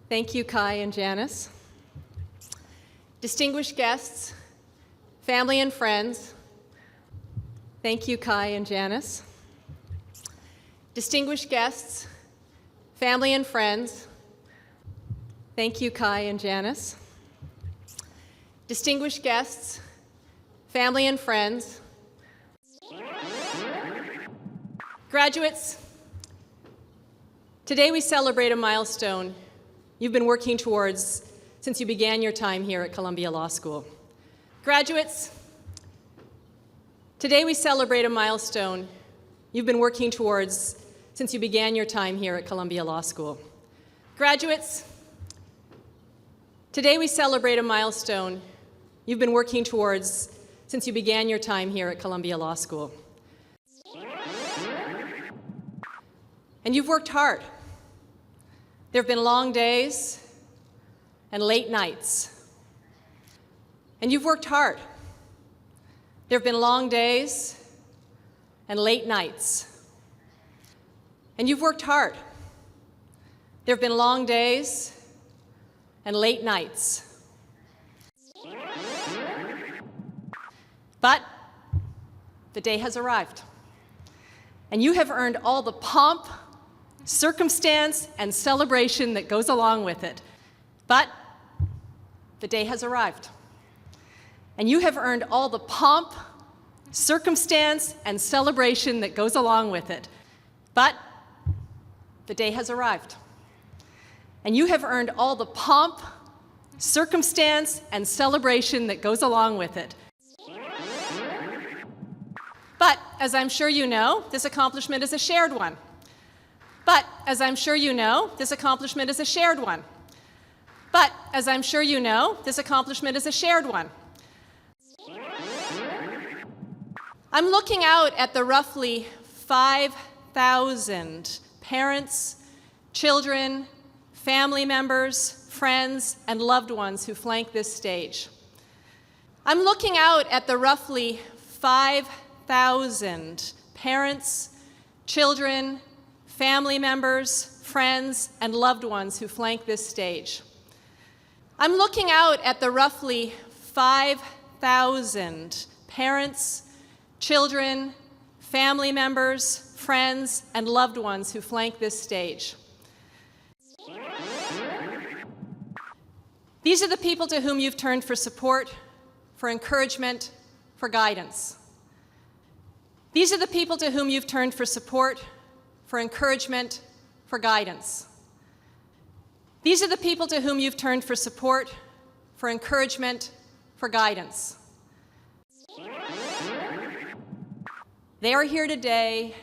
Thank you, Kai and Janice. Distinguished guests, family and friends, thank you, Kai and Janice. Distinguished guests, family and friends, thank you, Kai and Janice. Distinguished guests, family and friends, graduates, today we celebrate a milestone you've been working towards since you began your time here at Columbia Law School. Graduates, today we celebrate a milestone you've been working towards since you began your time here at Columbia Law School. Graduates, today we celebrate a milestone you've been working towards since you began your time here at Columbia Law School. And you've worked hard. There have been long days and late nights. And you've worked hard. There have been long days and late nights. And you've worked hard. There have been long days and late nights. But the day has arrived. And you have earned all the pomp, circumstance, and celebration that goes along with it. But the day has arrived. And you have earned all the pomp, circumstance, and celebration that goes along with it. But the day has arrived. And you have earned all the pomp, circumstance, and celebration that goes along with it. But, as I'm sure you know, this accomplishment is a shared one. But, as I'm sure you know, this accomplishment is a shared one. But, as I'm sure you know, this accomplishment is a shared one. I'm looking out at the roughly 5,000 parents, children, family members, friends, and loved ones who flank this stage. I'm looking out at the roughly 5,000 parents, children, family members, friends, and loved ones who flank this stage. I'm looking out at the roughly 5,000 parents, children, family members, friends, and loved ones who flank this stage. These are the people to whom you've turned for support, for encouragement, for guidance. These are the people to whom you've turned for support, for encouragement, for guidance. These are the people to whom you've turned for support, for encouragement, for guidance. They are here today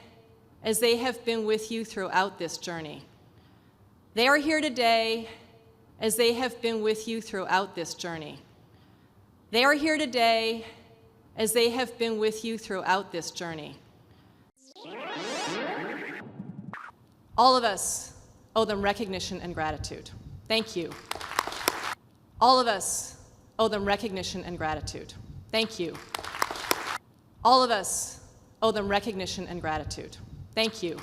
as they have been with you throughout this journey. They are here today as they have been with you throughout this journey. They are here today as they have been with you throughout this journey. All of us owe them recognition and gratitude. Thank you. All of us owe them recognition and gratitude. Thank you. All of us owe them recognition and gratitude. Thank you.